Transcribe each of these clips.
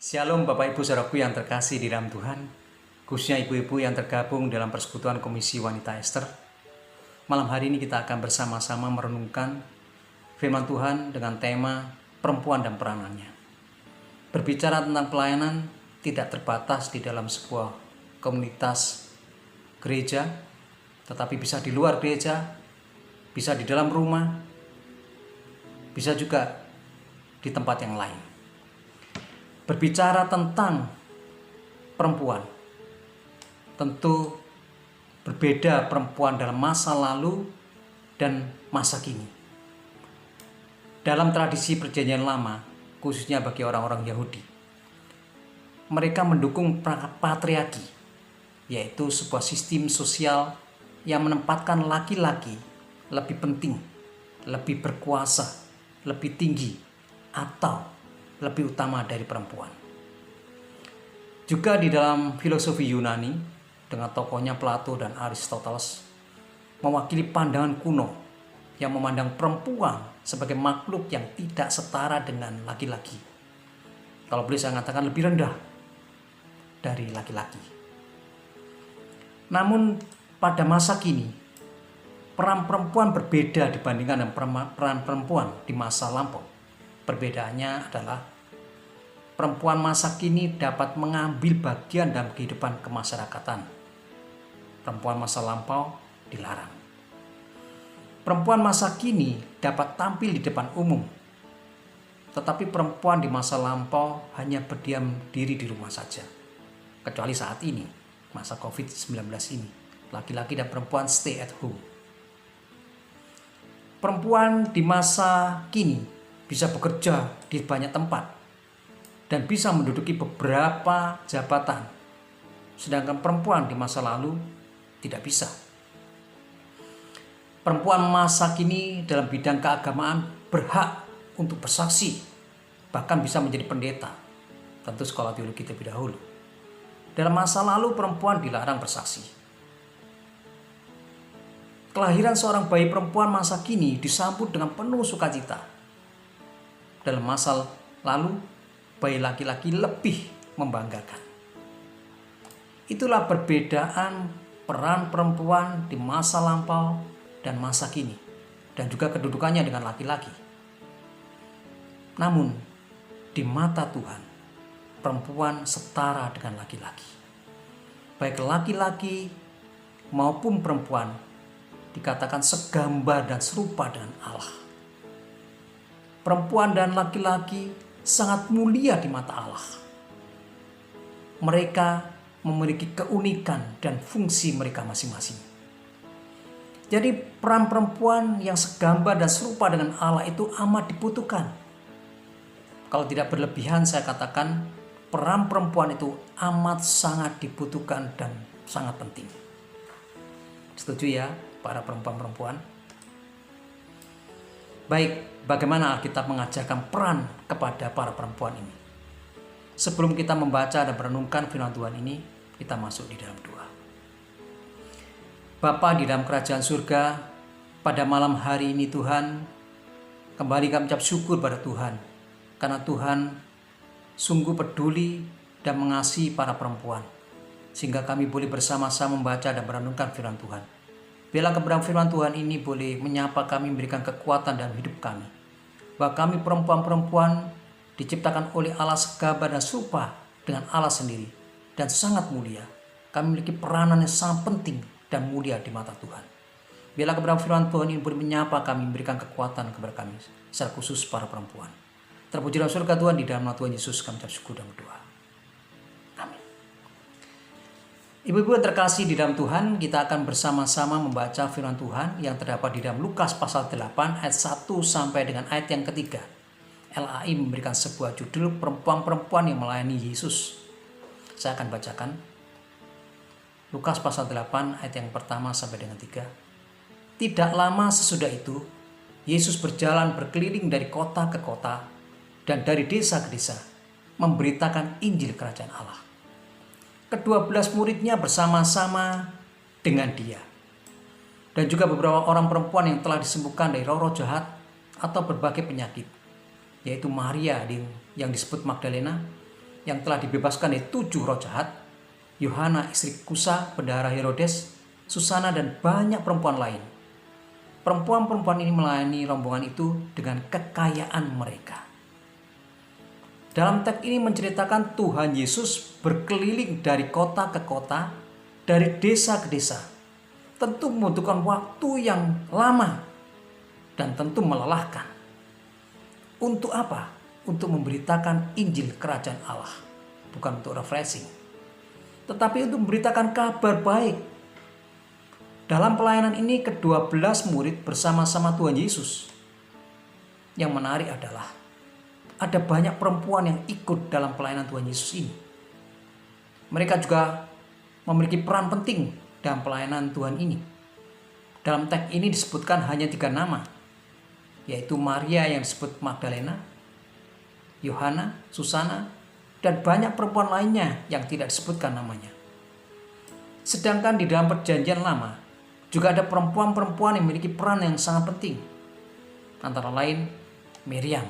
Shalom Bapak Ibu Saudaraku yang terkasih di dalam Tuhan, khususnya ibu-ibu yang tergabung dalam persekutuan Komisi Wanita Ester. Malam hari ini kita akan bersama-sama merenungkan firman Tuhan dengan tema perempuan dan peranannya. Berbicara tentang pelayanan tidak terbatas di dalam sebuah komunitas gereja, tetapi bisa di luar gereja, bisa di dalam rumah, bisa juga di tempat yang lain. Berbicara tentang perempuan, tentu berbeda perempuan dalam masa lalu dan masa kini. Dalam tradisi perjanjian lama, khususnya bagi orang-orang Yahudi, mereka mendukung patriarki, yaitu sebuah sistem sosial yang menempatkan laki-laki lebih penting, lebih berkuasa, lebih tinggi, atau lebih utama dari perempuan. Juga di dalam filosofi Yunani dengan tokohnya Plato dan Aristoteles mewakili pandangan kuno yang memandang perempuan sebagai makhluk yang tidak setara dengan laki-laki. Kalau boleh saya katakan lebih rendah dari laki-laki. Namun pada masa kini peran perempuan berbeda dibandingkan dengan peran perempuan di masa lampau. Perbedaannya adalah perempuan masa kini dapat mengambil bagian dalam kehidupan kemasyarakatan. Perempuan masa lampau dilarang. Perempuan masa kini dapat tampil di depan umum, tetapi perempuan di masa lampau hanya berdiam diri di rumah saja. Kecuali saat ini, masa COVID-19 ini, laki-laki dan perempuan stay at home. Perempuan di masa kini bisa bekerja di banyak tempat dan bisa menduduki beberapa jabatan, sedangkan perempuan di masa lalu tidak bisa. Perempuan masa kini dalam bidang keagamaan berhak untuk bersaksi, bahkan bisa menjadi pendeta, tentu sekolah teologi terlebih dahulu. Dalam masa lalu perempuan dilarang bersaksi. Kelahiran seorang bayi perempuan masa kini disambut dengan penuh sukacita. Dalam masa lalu, bayi laki-laki lebih membanggakan. Itulah perbedaan peran perempuan di masa lampau dan masa kini, dan juga kedudukannya dengan laki-laki. Namun, di mata Tuhan, perempuan setara dengan laki-laki. Baik laki-laki maupun perempuan dikatakan segambar dan serupa dengan Allah. Perempuan dan laki-laki sangat mulia di mata Allah. Mereka memiliki keunikan dan fungsi mereka masing-masing. Jadi peran perempuan yang segambar dan serupa dengan Allah itu amat dibutuhkan. Kalau tidak berlebihan saya katakan peran perempuan itu amat sangat dibutuhkan dan sangat penting. Setuju ya para perempuan-perempuan? Baik, bagaimana Alkitab mengajarkan peran kepada para perempuan ini? Sebelum kita membaca dan merenungkan firman Tuhan ini, kita masuk di dalam doa. Bapa di dalam kerajaan surga, pada malam hari ini Tuhan, kembali kami ucap syukur pada Tuhan, karena Tuhan sungguh peduli dan mengasihi para perempuan, sehingga kami boleh bersama-sama membaca dan merenungkan firman Tuhan. Biarlah kebenaran firman Tuhan ini boleh menyapa kami, memberikan kekuatan dalam hidup kami. Bahwa kami perempuan-perempuan diciptakan oleh Allah segambar dan serupa dengan Allah sendiri. Dan sangat mulia. Kami memiliki peranan yang sangat penting dan mulia di mata Tuhan. Biarlah kebenaran firman Tuhan ini boleh menyapa kami, memberikan kekuatan kepada kami. Secara khusus para perempuan. Terpuji dalam surga Tuhan, di dalam nama Tuhan Yesus kami ucap syukur dan berdoa. Ibu-ibu yang terkasih di dalam Tuhan, kita akan bersama-sama membaca firman Tuhan yang terdapat di dalam Lukas pasal 8 ayat 1 sampai dengan ayat yang ketiga. LAI memberikan sebuah judul perempuan-perempuan yang melayani Yesus. Saya akan bacakan Lukas pasal 8 ayat yang pertama sampai dengan 3. Tidak lama sesudah itu, Yesus berjalan berkeliling dari kota ke kota dan dari desa ke desa, memberitakan Injil Kerajaan Allah. Ke-12 muridnya bersama-sama dengan dia. Dan juga beberapa orang perempuan yang telah disembuhkan dari roh-roh jahat atau berbagai penyakit, yaitu Maria yang disebut Magdalena, yang telah dibebaskan dari 7 roh jahat, Yohana istri Kusa, bendahara Herodes, Susana, dan banyak perempuan lain. Perempuan-perempuan ini melayani rombongan itu dengan kekayaan mereka. Dalam teks ini menceritakan Tuhan Yesus berkeliling dari kota ke kota, dari desa ke desa. Tentu membutuhkan waktu yang lama dan tentu melelahkan. Untuk apa? Untuk memberitakan Injil Kerajaan Allah. Bukan untuk refreshing, tetapi untuk memberitakan kabar baik. Dalam pelayanan ini ke-12 murid bersama-sama Tuhan Yesus. Yang menarik adalah ada banyak perempuan yang ikut dalam pelayanan Tuhan Yesus ini. Mereka juga memiliki peran penting dalam pelayanan Tuhan ini. Dalam teks ini disebutkan hanya 3 nama, yaitu Maria yang disebut Magdalena, Yohana, Susana, dan banyak perempuan lainnya yang tidak disebutkan namanya. Sedangkan di dalam Perjanjian Lama juga ada perempuan-perempuan yang memiliki peran yang sangat penting. Antara lain Miriam.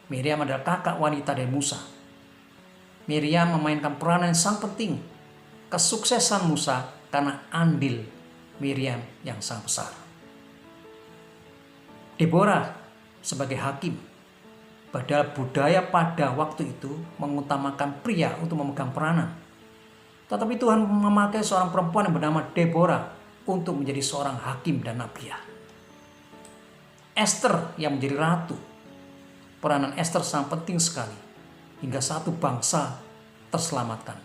Miriam adalah kakak wanita dari Musa. Miriam memainkan peran yang sangat penting kesuksesan Musa karena andil Miriam yang sangat besar. Deborah sebagai hakim. Padahal budaya pada waktu itu mengutamakan pria untuk memegang peranan. Tetapi Tuhan memakai seorang perempuan yang bernama Deborah untuk menjadi seorang hakim dan nabiah. Esther yang menjadi ratu. Peranan Esther sangat penting sekali hingga satu bangsa terselamatkan.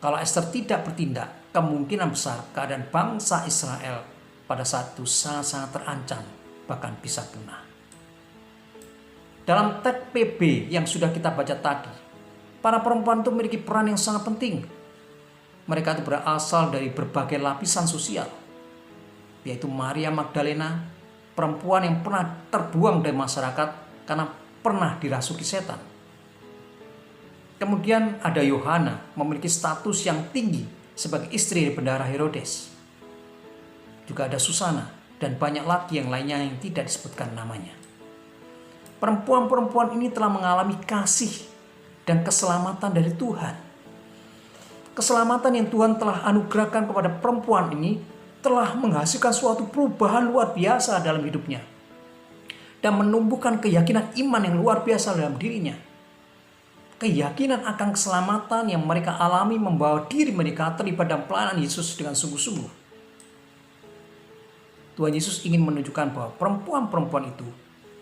Kalau Esther tidak bertindak, kemungkinan besar keadaan bangsa Israel pada saat itu sangat-sangat terancam, bahkan bisa punah. Dalam teks PB yang sudah kita baca tadi, para perempuan itu memiliki peran yang sangat penting. Mereka itu berasal dari berbagai lapisan sosial, yaitu Maria Magdalena, perempuan yang pernah terbuang dari masyarakat karena pernah dirasuki setan. Kemudian ada Yohana, memiliki status yang tinggi sebagai istri dari bendahara Herodes. Juga ada Susana dan banyak lagi yang lainnya yang tidak disebutkan namanya. Perempuan-perempuan ini telah mengalami kasih dan keselamatan dari Tuhan. Keselamatan yang Tuhan telah anugerahkan kepada perempuan ini telah menghasilkan suatu perubahan luar biasa dalam hidupnya. Dan menumbuhkan keyakinan iman yang luar biasa dalam dirinya. Keyakinan akan keselamatan yang mereka alami membawa diri mereka terlibat dalam pelayanan Yesus dengan sungguh-sungguh. Tuhan Yesus ingin menunjukkan bahwa perempuan-perempuan itu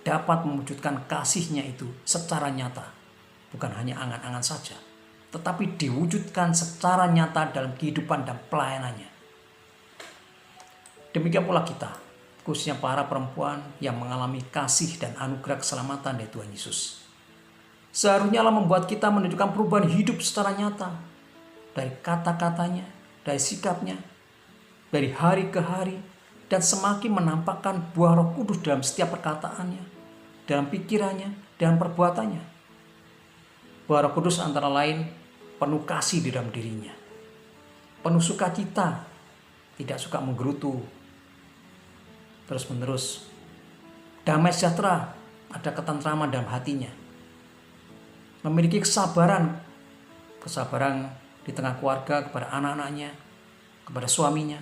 dapat mewujudkan kasihnya itu secara nyata. Bukan hanya angan-angan saja, tetapi diwujudkan secara nyata dalam kehidupan dan pelayanannya. Demikian pula kita, khususnya para perempuan yang mengalami kasih dan anugerah keselamatan dari Tuhan Yesus. Seharusnya Allah membuat kita menunjukkan perubahan hidup secara nyata. Dari kata-katanya, dari sikapnya, dari hari ke hari, dan semakin menampakkan buah Roh Kudus dalam setiap perkataannya, dalam pikirannya, dan perbuatannya. Buah Roh Kudus antara lain penuh kasih di dalam dirinya, penuh sukacita, tidak suka menggerutu terus-menerus, damai sejahtera, ada ketentraman dalam hatinya, memiliki kesabaran di tengah keluarga kepada anak-anaknya, kepada suaminya,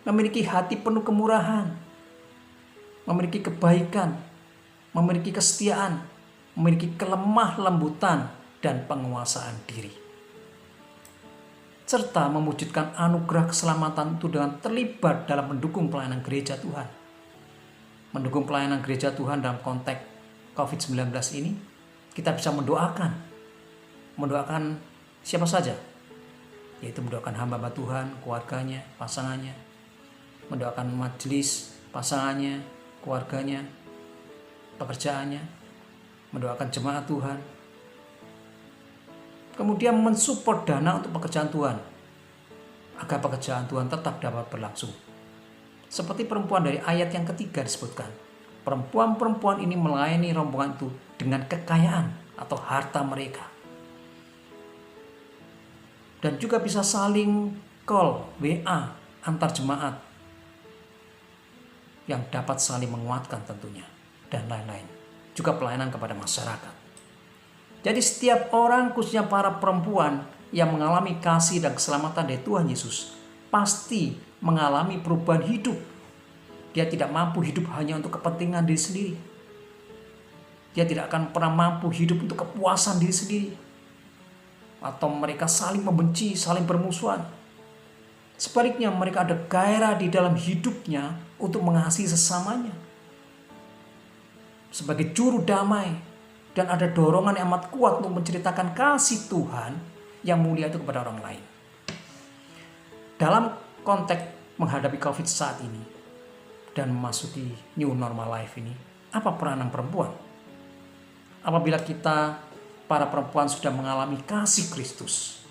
memiliki hati penuh kemurahan, memiliki kebaikan, memiliki kesetiaan, memiliki kelemah lembutan dan penguasaan diri. Serta mewujudkan anugerah keselamatan itu dengan terlibat dalam mendukung pelayanan gereja Tuhan. Mendukung pelayanan gereja Tuhan dalam konteks COVID-19 ini, kita bisa mendoakan siapa saja, yaitu mendoakan hamba-hamba Tuhan, keluarganya, pasangannya, mendoakan majelis, pasangannya, keluarganya, pekerjaannya, mendoakan jemaat Tuhan. Kemudian mensupport dana untuk pekerjaan Tuhan, agar pekerjaan Tuhan tetap dapat berlangsung. Seperti perempuan dari ayat yang ketiga disebutkan, perempuan-perempuan ini melayani rombongan itu dengan kekayaan atau harta mereka. Dan juga bisa saling call, WA, antar jemaat yang dapat saling menguatkan tentunya, dan lain-lain. Juga pelayanan kepada masyarakat. Jadi setiap orang, khususnya para perempuan yang mengalami kasih dan keselamatan dari Tuhan Yesus, pasti mengalami perubahan hidup. Dia tidak mampu hidup hanya untuk kepentingan diri sendiri. Dia tidak akan pernah mampu hidup untuk kepuasan diri sendiri. Atau mereka saling membenci, saling bermusuhan. Sebaliknya mereka ada gairah di dalam hidupnya untuk mengasihi sesamanya. Sebagai juru damai. Dan ada dorongan yang amat kuat untuk menceritakan kasih Tuhan yang mulia itu kepada orang lain. Dalam konteks menghadapi COVID saat ini dan memasuki new normal life ini, apa peranan perempuan? Apabila kita, para perempuan, sudah mengalami kasih Kristus,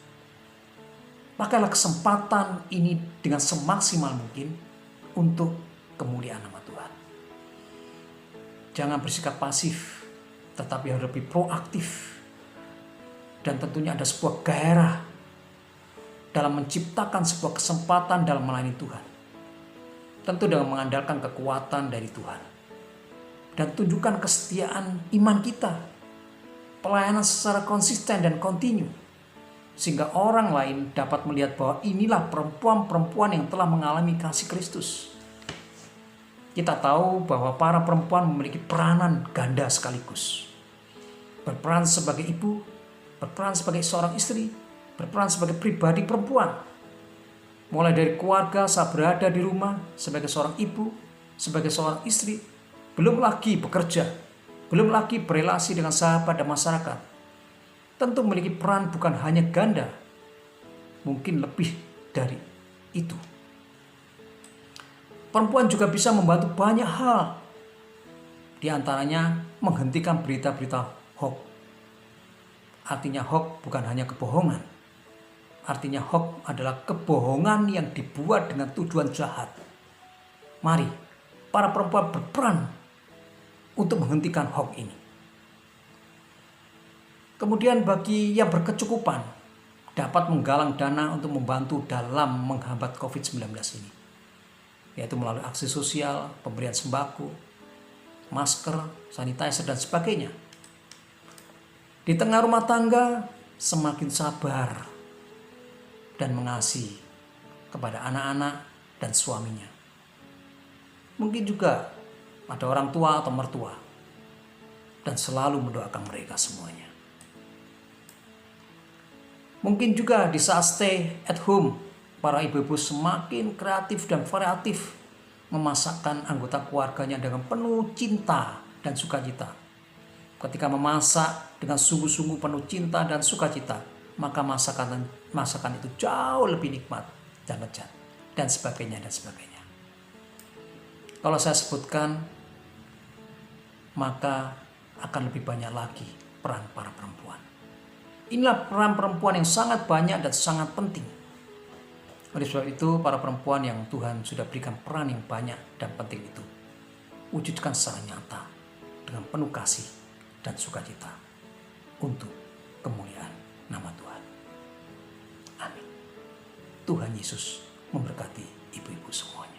pakailah kesempatan ini dengan semaksimal mungkin untuk kemuliaan nama Tuhan. Jangan bersikap pasif, tetapi harus lebih proaktif. Dan tentunya ada sebuah gairah dalam menciptakan sebuah kesempatan dalam melayani Tuhan. Tentu dengan mengandalkan kekuatan dari Tuhan. Dan tunjukkan kesetiaan iman kita. Pelayanan secara konsisten dan kontinu. Sehingga orang lain dapat melihat bahwa inilah perempuan-perempuan yang telah mengalami kasih Kristus. Kita tahu bahwa para perempuan memiliki peranan ganda sekaligus. Berperan sebagai ibu, berperan sebagai seorang istri, berperan sebagai pribadi perempuan. Mulai dari keluarga saat berada di rumah, sebagai seorang ibu, sebagai seorang istri, belum lagi bekerja, belum lagi berelasi dengan sahabat dan masyarakat. Tentu memiliki peran bukan hanya ganda, mungkin lebih dari itu. Perempuan juga bisa membantu banyak hal. Di antaranya menghentikan berita-berita hoax. Artinya hoax bukan hanya kebohongan. Artinya hoax adalah kebohongan yang dibuat dengan tujuan jahat. Mari para perempuan berperan untuk menghentikan hoax ini. Kemudian bagi yang berkecukupan dapat menggalang dana untuk membantu dalam menghambat COVID-19 ini. Yaitu melalui aksi sosial, pemberian sembako, masker, sanitizer, dan sebagainya. Di tengah rumah tangga, semakin sabar dan mengasihi kepada anak-anak dan suaminya. Mungkin juga ada orang tua atau mertua, dan selalu mendoakan mereka semuanya. Mungkin juga di saat stay at home, para ibu-ibu semakin kreatif dan variatif memasakkan anggota keluarganya dengan penuh cinta dan sukacita. Ketika memasak dengan sungguh-sungguh penuh cinta dan sukacita, maka masakan itu jauh lebih nikmat dan lezat, dan sebagainya dan sebagainya. Kalau saya sebutkan, maka akan lebih banyak lagi peran para perempuan. Inilah peran perempuan yang sangat banyak dan sangat penting. Oleh sebab itu, para perempuan yang Tuhan sudah berikan peran yang banyak dan penting itu, wujudkan secara nyata dengan penuh kasih dan sukacita untuk kemuliaan nama Tuhan. Amin. Tuhan Yesus memberkati ibu-ibu semuanya.